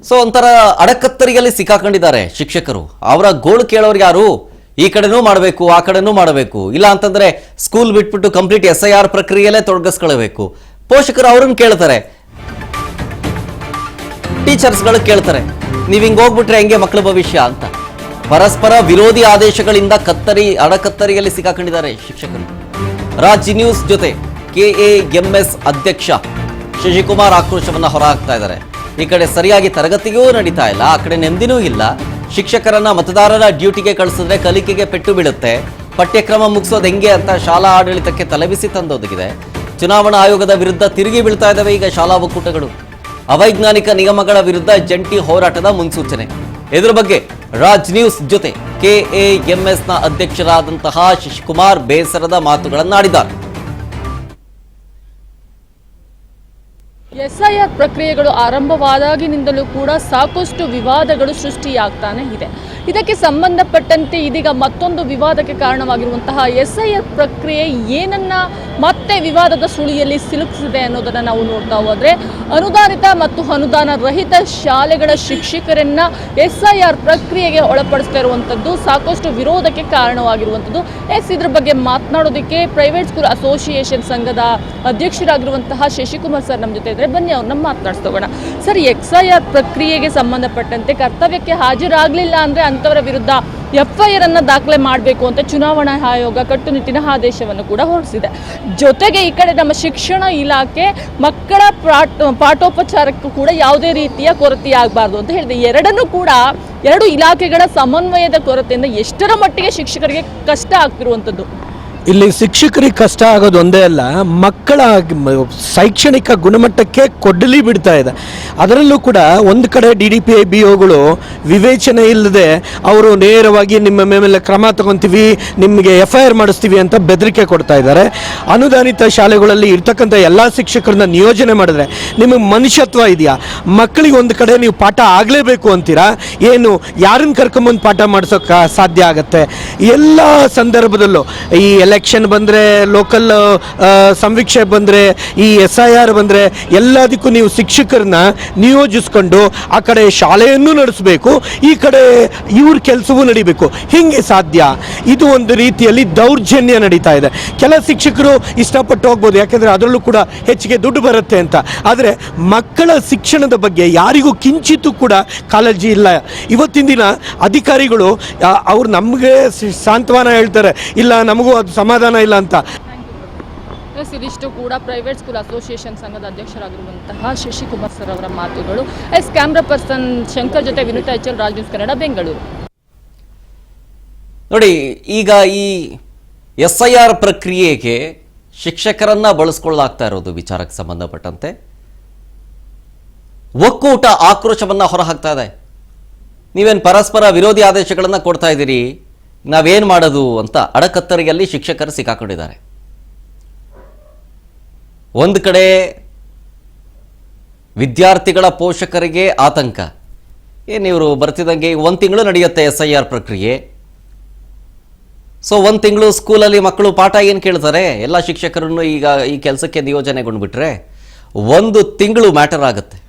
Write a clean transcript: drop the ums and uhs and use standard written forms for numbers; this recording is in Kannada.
ಸೊ ಒಂಥರ ಅಡಕತ್ತರಿಯಲ್ಲಿ ಸಿಕ್ಕಾಕೊಂಡಿದ್ದಾರೆ ಶಿಕ್ಷಕರು. ಅವರ ಗೋಳು ಕೇಳೋರು ಯಾರು? ಈ ಕಡೆನೂ ಮಾಡಬೇಕು, ಆ ಕಡೆನೂ ಮಾಡಬೇಕು, ಇಲ್ಲ ಅಂತಂದ್ರೆ ಸ್ಕೂಲ್ ಬಿಟ್ಬಿಟ್ಟು ಕಂಪ್ಲೀಟ್ SIR ಪ್ರಕ್ರಿಯೆಯಲ್ಲೇ ತೊಡಗಿಸ್ಕೊಳ್ಬೇಕು. ಪೋಷಕರು ಅವ್ರನ್ನ ಕೇಳ್ತಾರೆ, ಟೀಚರ್ಸ್ಗಳು ಕೇಳ್ತಾರೆ, ನೀವು ಹಿಂಗೆ ಹೋಗ್ಬಿಟ್ರೆ ಹೆಂಗೆ ಮಕ್ಕಳ ಭವಿಷ್ಯ ಅಂತ. ಪರಸ್ಪರ ವಿರೋಧಿ ಆದೇಶಗಳಿಂದ ಅಡಕತ್ತರಿಯಲ್ಲಿ ಸಿಕ್ಕಾಕೊಂಡಿದ್ದಾರೆ ಶಿಕ್ಷಕರು. ರಾಜ್ ನ್ಯೂಸ್ ಜೊತೆ KAMS ಅಧ್ಯಕ್ಷ ಶಶಿಕುಮಾರ್ ಆಕ್ರೋಶವನ್ನ ಹೊರಹಾಕ್ತಾ ಇದ್ದಾರೆ. ಈ ಕಡೆ ಸರಿಯಾಗಿ ತರಗತಿಗೂ ನಡೀತಾ ಇಲ್ಲ, ಆ ಕಡೆ ನೆಮ್ಮದಿನೂ ಇಲ್ಲ. ಶಿಕ್ಷಕರನ್ನ ಮತದಾರರ ಡ್ಯೂಟಿಗೆ ಕಳಿಸಿದ್ರೆ ಕಲಿಕೆಗೆ ಪೆಟ್ಟು ಬೀಳುತ್ತೆ, ಪಠ್ಯಕ್ರಮ ಮುಗಿಸೋದು ಹೆಂಗೆ ಅಂತ ಶಾಲಾ ಆಡಳಿತಕ್ಕೆ ತಲೆಬಿಸಿ ತಂದೊದಗಿದೆ. ಚುನಾವಣಾ ಆಯೋಗದ ವಿರುದ್ಧ ತಿರುಗಿ ಬೀಳ್ತಾ ಇದ್ದಾವೆ ಈಗ ಶಾಲಾ ಒಕ್ಕೂಟಗಳು. ಅವೈಜ್ಞಾನಿಕ ನಿಯಮಗಳ ವಿರುದ್ಧ ಜಂಟಿ ಹೋರಾಟದ ಮುನ್ಸೂಚನೆ. ಇದರ ಬಗ್ಗೆ ರಾಜ್ ನ್ಯೂಸ್ ಜೊತೆ KAMSನ ಅಧ್ಯಕ್ಷರಾದಂತಹ ಶಶಿಕುಮಾರ್ ಬೇಸರದ ಮಾತುಗಳನ್ನಾಡಿದ್ದಾರೆ. SIR ಪ್ರಕ್ರಿಯೆಗಳು ಆರಂಭವಾದಾಗಿನಿಂದಲೂ ಕೂಡ ಸಾಕಷ್ಟು ವಿವಾದಗಳು ಸೃಷ್ಟಿಯಾಗ್ತಾನೆ ಇದೆ. ಇದಕ್ಕೆ ಸಂಬಂಧಪಟ್ಟಂತೆ ಇದೀಗ ಮತ್ತೊಂದು ವಿವಾದಕ್ಕೆ ಕಾರಣವಾಗಿರುವಂತಹ SIR ಪ್ರಕ್ರಿಯೆ ಏನನ್ನ ಮತ್ತೆ ವಿವಾದದ ಸುಳಿಯಲ್ಲಿ ಸಿಲುಕಿಸಿದೆ ಅನ್ನೋದನ್ನು ನಾವು ನೋಡ್ತಾ ಹೋದ್ರೆ, ಅನುದಾನಿತ ಮತ್ತು ಅನುದಾನ ರಹಿತ ಶಾಲೆಗಳ ಶಿಕ್ಷಕರನ್ನ SIR ಪ್ರಕ್ರಿಯೆಗೆ ಒಳಪಡಿಸ್ತಾ ಇರುವಂಥದ್ದು ಸಾಕಷ್ಟು ವಿರೋಧಕ್ಕೆ ಕಾರಣವಾಗಿರುವಂಥದ್ದು. ಇದ್ರ ಬಗ್ಗೆ ಮಾತನಾಡೋದಕ್ಕೆ ಪ್ರೈವೇಟ್ ಸ್ಕೂಲ್ ಅಸೋಸಿಯೇಷನ್ ಸಂಘದ ಅಧ್ಯಕ್ಷರಾಗಿರುವಂತಹ ಶಶಿಕುಮಾರ್ ಸರ್ ನಮ್ಮ ಜೊತೆ ಇದ್ದಾರೆ. ಬನ್ನಿ ಅವ್ರನ್ನ ಮಾತನಾಡಿಸೋಣ. ಸರ್, SIR ಪ್ರಕ್ರಿಯೆಗೆ ಸಂಬಂಧಪಟ್ಟಂತೆ ಕರ್ತವ್ಯಕ್ಕೆ ಹಾಜರಾಗಲಿಲ್ಲ ಅಂದರೆ ಅಂಥವರ ವಿರುದ್ಧ FIR ಅನ್ನು ದಾಖಲೆ ಮಾಡಬೇಕು ಅಂತ ಚುನಾವಣಾ ಆಯೋಗ ಕಟ್ಟುನಿಟ್ಟಿನ ಆದೇಶವನ್ನು ಕೂಡ ಹೊರಡಿಸಿದೆ. ಜೊತೆಗೆ ಈ ಕಡೆ ನಮ್ಮ ಶಿಕ್ಷಣ ಇಲಾಖೆ ಮಕ್ಕಳ ಪಾಠೋಪಚಾರಕ್ಕೂ ಕೂಡ ಯಾವುದೇ ರೀತಿಯ ಕೊರತೆ ಆಗಬಾರ್ದು ಅಂತ ಹೇಳಿದೆ. ಎರಡು ಇಲಾಖೆಗಳ ಸಮನ್ವಯದ ಕೊರತೆಯಿಂದ ಎಷ್ಟರ ಮಟ್ಟಿಗೆ ಶಿಕ್ಷಕರಿಗೆ ಕಷ್ಟ ಆಗ್ತಿರುವಂಥದ್ದು? ಇಲ್ಲಿ ಶಿಕ್ಷಕರಿಗೆ ಕಷ್ಟ ಆಗೋದು ಒಂದೇ ಅಲ್ಲ, ಮಕ್ಕಳ ಶೈಕ್ಷಣಿಕ ಗುಣಮಟ್ಟಕ್ಕೆ ಕೊಡ್ಲಿ ಬಿಡ್ತಾ ಇದೆ. ಅದರಲ್ಲೂ ಕೂಡ ಒಂದು ಕಡೆ DDPI BOಗಳು ವಿವೇಚನೆ ಇಲ್ಲದೆ ಅವರು ನೇರವಾಗಿ ನಿಮ್ಮ ಮೇಲೆ ಕ್ರಮ ತಗೊತೀವಿ, ನಿಮಗೆ FIR ಮಾಡಿಸ್ತೀವಿ ಅಂತ ಬೆದರಿಕೆ ಕೊಡ್ತಾ ಇದ್ದಾರೆ. ಅನುದಾನಿತ ಶಾಲೆಗಳಲ್ಲಿ ಇರ್ತಕ್ಕಂಥ ಎಲ್ಲ ಶಿಕ್ಷಕರನ್ನ ನಿಯೋಜನೆ ಮಾಡಿದ್ರೆ ನಿಮಗೆ ಮನುಷ್ಯತ್ವ ಇದೆಯಾ? ಮಕ್ಕಳಿಗೆ ಒಂದು ಕಡೆ ನೀವು ಪಾಠ ಆಗಲೇಬೇಕು ಅಂತೀರಾ, ಏನು ಯಾರನ್ನು ಕರ್ಕೊಂಬಂದು ಪಾಠ ಮಾಡಿಸೋಕೆ ಸಾಧ್ಯ ಆಗತ್ತೆ? ಎಲ್ಲ ಸಂದರ್ಭದಲ್ಲೂ ಈ ಎಲೆಕ್ಷನ್ ಬಂದರೆ, ಲೋಕಲ್ ಸಮೀಕ್ಷೆ ಬಂದರೆ, ಈ SIR ಬಂದರೆ ಎಲ್ಲದಕ್ಕೂ ನೀವು ಶಿಕ್ಷಕರನ್ನ ನಿಯೋಜಿಸ್ಕೊಂಡು ಆ ಕಡೆ ಶಾಲೆಯನ್ನು ನಡೆಸಬೇಕು, ಈ ಕಡೆ ಇವ್ರ ಕೆಲಸವೂ ನಡಿಬೇಕು. ಹಿಂಗೆ ಸಾಧ್ಯ? ಇದು ಒಂದು ರೀತಿಯಲ್ಲಿ ದೌರ್ಜನ್ಯ ನಡೀತಾ ಇದೆ. ಕೆಲ ಶಿಕ್ಷಕರು ಇಷ್ಟಪಟ್ಟು ಹೋಗ್ಬೋದು, ಯಾಕೆಂದರೆ ಅದರಲ್ಲೂ ಕೂಡ ಹೆಚ್ಚಿಗೆ ದುಡ್ಡು ಬರುತ್ತೆ ಅಂತ. ಆದರೆ ಮಕ್ಕಳ ಶಿಕ್ಷಣದ ಬಗ್ಗೆ ಯಾರಿಗೂ ಕಿಂಚಿತ್ತೂ ಕೂಡ ಕಾಳಜಿ ಇಲ್ಲ. ಇವತ್ತಿನ ದಿನ ಅಧಿಕಾರಿಗಳು ಅವ್ರು ನಮಗೆ ಸಾಂತ್ವನ ಹೇಳ್ತಾರೆ, ಇಲ್ಲ ನಮಗೂ ಅದು ಸಮಾಧಾನ ಇಲ್ಲ ಅಂತ. ಇದಿಷ್ಟು ಕೂಡ ಪ್ರೈವೇಟ್ ಸ್ಕೂಲ್ ಅಸೋಸಿಯೇಷನ್ ಸಂಘದ ಅಧ್ಯಕ್ಷರಾಗಿರುವಂತಹ ಶಶಿಕುಮಾರ್ ಸರ್ ಅವರ ಮಾತುಗಳು. ಕ್ಯಾಮ್ರಾ ಪರ್ಸನ್ ಶಂಕರ್ ಜೊತೆ ವಿನುತಾ HL, ರಾಜ್ ನ್ಯೂಸ್ ಕನ್ನಡ, ಬೆಂಗಳೂರು. ನೋಡಿ, ಈಗ ಈ SIR ಪ್ರಕ್ರಿಯೆಗೆ ಶಿಕ್ಷಕರನ್ನ ಬಳಸ್ಕೊಳ್ಳಲಾಗ್ತಾ ಇರೋದು ವಿಚಾರಕ್ಕೆ ಸಂಬಂಧಪಟ್ಟಂತೆ ಒಕ್ಕೂಟ ಆಕ್ರೋಶವನ್ನ ಹೊರಹಾಕ್ತಾ ಇದೆ. ನೀವೇನು ಪರಸ್ಪರ ವಿರೋಧಿ ಆದೇಶಗಳನ್ನ ಕೊಡ್ತಾ ಇದ್ದೀರಿ, ನಾವೇನು ಮಾಡೋದು ಅಂತ ಅಡಕತ್ತರಿಯಲ್ಲಿ ಶಿಕ್ಷಕರು ಸಿಕ್ಕಾಕೊಂಡಿದ್ದಾರೆ. ಒಂದು ಕಡೆ ವಿದ್ಯಾರ್ಥಿಗಳ ಪೋಷಕರಿಗೆ ಆತಂಕ, ಏನಿವರು ಬರ್ತಿದ್ದಂಗೆ ಒಂದು ತಿಂಗಳು ನಡೆಯುತ್ತೆ SIR ಪ್ರಕ್ರಿಯೆ. ಸೊ ಒಂದು ತಿಂಗಳು ಸ್ಕೂಲಲ್ಲಿ ಮಕ್ಕಳು ಪಾಠ ಏನು ಕೇಳ್ತಾರೆ? ಎಲ್ಲ ಶಿಕ್ಷಕರನ್ನು ಈಗ ಈ ಕೆಲಸಕ್ಕೆ ನಿಯೋಜನೆಗೊಂಡ್ಬಿಟ್ರೆ 1 ತಿಂಗಳು ಮ್ಯಾಟರ್ ಆಗುತ್ತೆ.